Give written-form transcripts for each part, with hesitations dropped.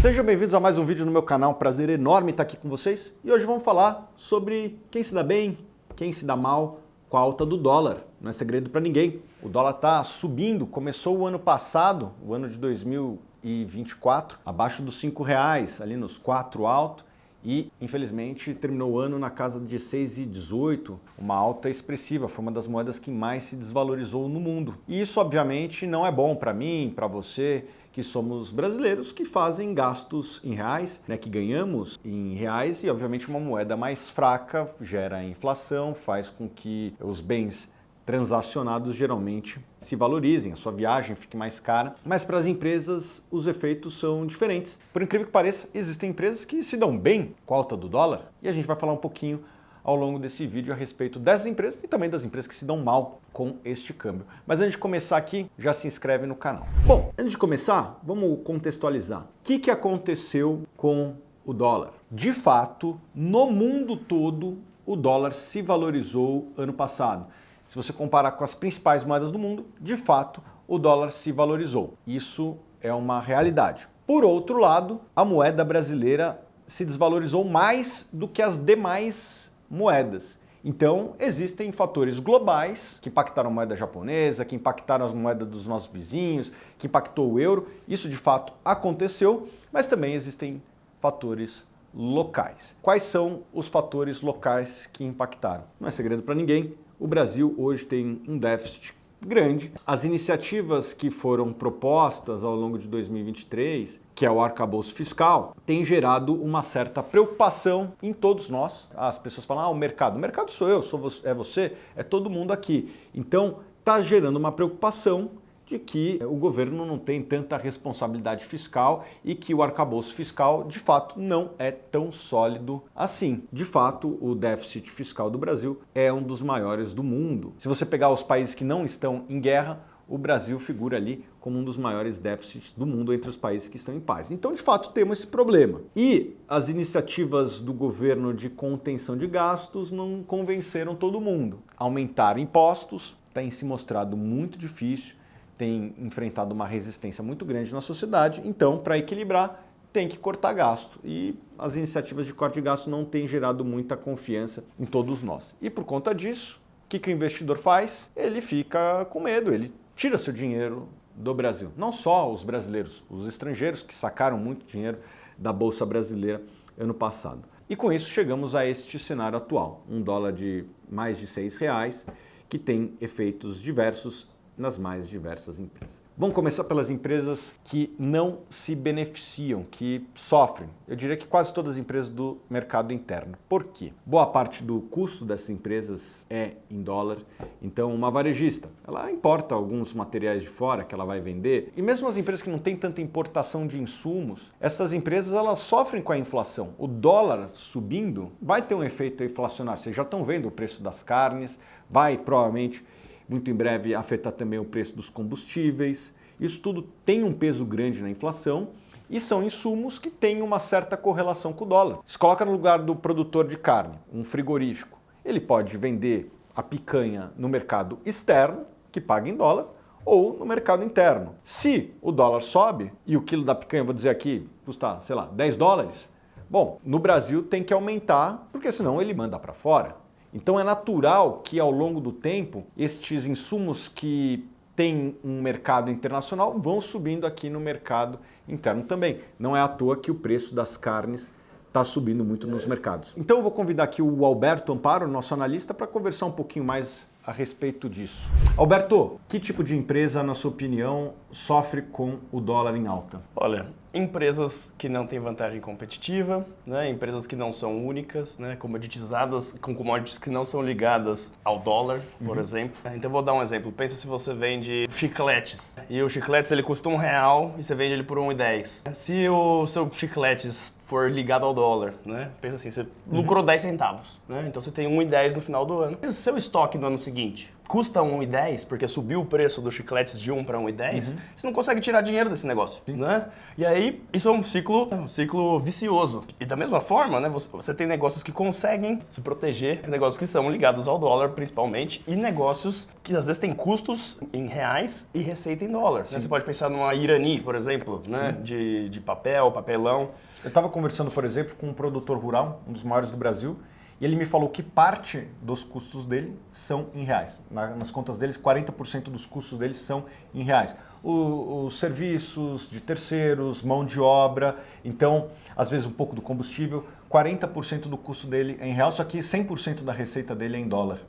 Sejam bem-vindos a mais um vídeo no meu canal, prazer enorme estar aqui com vocês. E hoje vamos falar sobre quem se dá bem, quem se dá mal com a alta do dólar. Não é segredo para ninguém, o dólar está subindo, começou o ano passado, o ano de 2024, abaixo dos R$5, ali nos 4 alto. E, infelizmente, terminou o ano na casa de 6,18, uma alta expressiva, foi uma das moedas que mais se desvalorizou no mundo. E isso, obviamente, não é bom para mim, para você, que somos brasileiros que fazem gastos em reais, né, que ganhamos em reais e, obviamente, uma moeda mais fraca gera inflação, faz com que os bens transacionados geralmente se valorizem, a sua viagem fique mais cara, mas para as empresas os efeitos são diferentes. Por incrível que pareça, existem empresas que se dão bem com a alta do dólar e a gente vai falar um pouquinho ao longo desse vídeo a respeito dessas empresas e também das empresas que se dão mal com este câmbio. Mas antes de começar aqui, já se inscreve no canal. Bom, antes de começar, vamos contextualizar. O que aconteceu com o dólar? De fato, no mundo todo, o dólar se valorizou ano passado. Se você comparar com as principais moedas do mundo, de fato, o dólar se valorizou. Isso é uma realidade. Por outro lado, a moeda brasileira se desvalorizou mais do que as demais moedas. Então, existem fatores globais que impactaram a moeda japonesa, que impactaram as moedas dos nossos vizinhos, que impactou o euro. Isso, de fato, aconteceu, mas também existem fatores locais. Quais são os fatores locais que impactaram? Não é segredo para ninguém. O Brasil hoje tem um déficit grande. As iniciativas que foram propostas ao longo de 2023, que é o arcabouço fiscal, têm gerado uma certa preocupação em todos nós. As pessoas falam, o mercado. O mercado sou eu, é você, é todo mundo aqui. Então, está gerando uma preocupação de que o governo não tem tanta responsabilidade fiscal e que o arcabouço fiscal, de fato, não é tão sólido assim. De fato, o déficit fiscal do Brasil é um dos maiores do mundo. Se você pegar os países que não estão em guerra, o Brasil figura ali como um dos maiores déficits do mundo entre os países que estão em paz. Então, de fato, temos esse problema. E as iniciativas do governo de contenção de gastos não convenceram todo mundo. Aumentar impostos tem se mostrado muito difícil, tem enfrentado uma resistência muito grande na sociedade, então, para equilibrar, tem que cortar gasto. E as iniciativas de corte de gasto não têm gerado muita confiança em todos nós. E por conta disso, o que o investidor faz? Ele fica com medo, ele tira seu dinheiro do Brasil. Não só os brasileiros, os estrangeiros que sacaram muito dinheiro da Bolsa Brasileira ano passado. E com isso chegamos a este cenário atual, um dólar de mais de R$6, que tem efeitos diversos nas mais diversas empresas. Vamos começar pelas empresas que não se beneficiam, que sofrem. Eu diria que quase todas as empresas do mercado interno. Por quê? Boa parte do custo dessas empresas é em dólar. Então, uma varejista, ela importa alguns materiais de fora que ela vai vender. E mesmo as empresas que não têm tanta importação de insumos, essas empresas elas sofrem com a inflação. O dólar subindo vai ter um efeito inflacionário. Vocês já estão vendo o preço das carnes, vai provavelmente muito em breve afetar também o preço dos combustíveis. Isso tudo tem um peso grande na inflação e são insumos que têm uma certa correlação com o dólar. Se coloca no lugar do produtor de carne, um frigorífico, ele pode vender a picanha no mercado externo, que paga em dólar, ou no mercado interno. Se o dólar sobe e o quilo da picanha, vou dizer aqui, custa, sei lá, $10, bom, no Brasil tem que aumentar, porque senão ele manda para fora. Então é natural que ao longo do tempo estes insumos que têm um mercado internacional vão subindo aqui no mercado interno também. Não é à toa que o preço das carnes está subindo muito nos mercados. Então eu vou convidar aqui o Alberto Amparo, nosso analista, para conversar um pouquinho mais a respeito disso. Alberto, que tipo de empresa, na sua opinião, sofre com o dólar em alta? Olha, empresas que não têm vantagem competitiva, né? Empresas que não são únicas, né? Comoditizadas, com commodities que não são ligadas ao dólar, por exemplo. Então eu vou dar um exemplo. Pensa se você vende chicletes e o chicletes ele custa R$1 e você vende ele por R$1,10. Se o seu chicletes for ligado ao dólar, né? Pensa assim, você lucrou 10 centavos, né? Então você tem 1,10 no final do ano. Mas se seu estoque no ano seguinte custa 1,10 porque subiu o preço dos chicletes de 1 para 1,10, você não consegue tirar dinheiro desse negócio, né? E aí, isso é um ciclo vicioso. E da mesma forma, né, você tem negócios que conseguem se proteger, negócios que são ligados ao dólar principalmente, e negócios que às vezes têm custos em reais e receita em dólar. Né? Você pode pensar numa Irani, por exemplo, né, de papel, papelão. Eu estava conversando, por exemplo, com um produtor rural, um dos maiores do Brasil, e ele me falou que parte dos custos dele são em reais. Nas contas deles, 40% dos custos deles são em reais. Os serviços de terceiros, mão de obra, então, às vezes um pouco do combustível, 40% do custo dele é em real, só que 100% da receita dele é em dólar.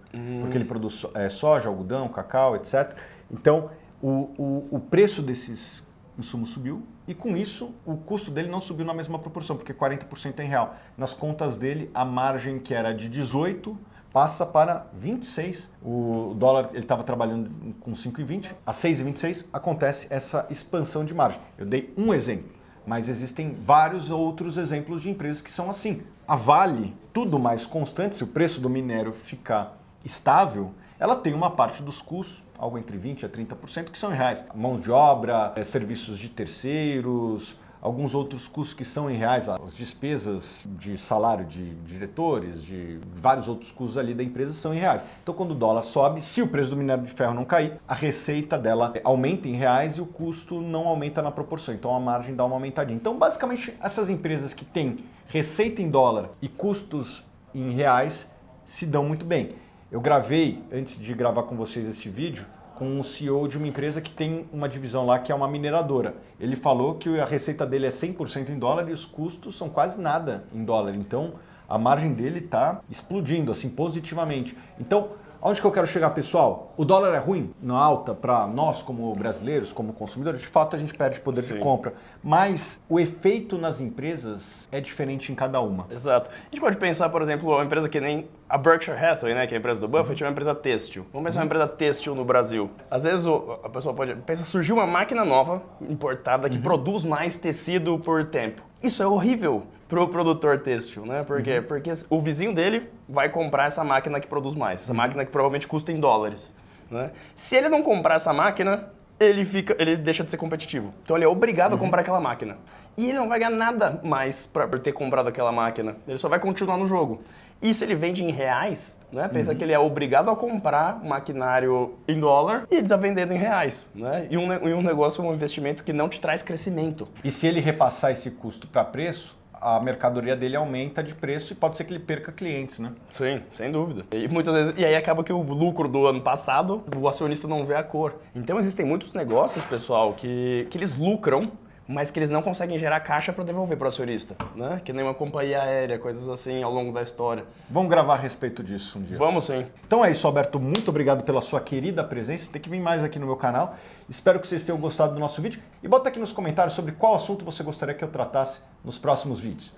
Porque ele produz soja, algodão, cacau, etc. Então, o preço desses insumos subiu e com isso o custo dele não subiu na mesma proporção, porque 40% é em real. Nas contas dele, a margem que era de 18 passa para 26. O dólar ele estava trabalhando com 5,20, a 6,26 acontece essa expansão de margem. Eu dei um exemplo, mas existem vários outros exemplos de empresas que são assim. A Vale, tudo mais constante, se o preço do minério ficar estável, ela tem uma parte dos custos, algo entre 20% a 30%, que são em reais. Mãos de obra, serviços de terceiros, alguns outros custos que são em reais, as despesas de salário de diretores, de vários outros custos ali da empresa são em reais. Então, quando o dólar sobe, se o preço do minério de ferro não cair, a receita dela aumenta em reais e o custo não aumenta na proporção. Então, a margem dá uma aumentadinha. Então, basicamente, essas empresas que têm receita em dólar e custos em reais se dão muito bem. Eu gravei, antes de gravar com vocês este vídeo, com o CEO de uma empresa que tem uma divisão lá que é uma mineradora. Ele falou que a receita dele é 100% em dólar e os custos são quase nada em dólar. Então, a margem dele está explodindo, assim, positivamente. Então, aonde que eu quero chegar, pessoal? O dólar é ruim na alta para nós, como brasileiros, como consumidores. De fato, a gente perde poder de compra. Mas o efeito nas empresas é diferente em cada uma. Exato. A gente pode pensar, por exemplo, uma empresa que nem a Berkshire Hathaway, né, que é a empresa do Buffett, é uma empresa têxtil. Vamos pensar uma empresa têxtil no Brasil. Às vezes a pessoa pode pensar, surgiu uma máquina nova, importada, que produz mais tecido por tempo. Isso é horrível para o produtor têxtil, né? Por quê? Porque o vizinho dele vai comprar essa máquina que produz mais, essa máquina que provavelmente custa em dólares, né? Se ele não comprar essa máquina, ele deixa de ser competitivo. Então ele é obrigado a comprar aquela máquina. E ele não vai ganhar nada mais por ter comprado aquela máquina. Ele só vai continuar no jogo. E se ele vende em reais, né? Pensa que ele é obrigado a comprar maquinário em dólar e ele está vendendo em reais, né? E um negócio, um investimento que não te traz crescimento. E se ele repassar esse custo para preço, a mercadoria dele aumenta de preço e pode ser que ele perca clientes, né? Sim, sem dúvida. E muitas vezes, e aí acaba que o lucro do ano passado, o acionista não vê a cor. Então existem muitos negócios, pessoal, que eles lucram, mas que eles não conseguem gerar caixa para devolver para o acionista, né? Que nem uma companhia aérea, coisas assim ao longo da história. Vamos gravar a respeito disso um dia. Vamos sim. Então é isso, Alberto. Muito obrigado pela sua querida presença. Tem que vir mais aqui no meu canal. Espero que vocês tenham gostado do nosso vídeo. E bota aqui nos comentários sobre qual assunto você gostaria que eu tratasse nos próximos vídeos.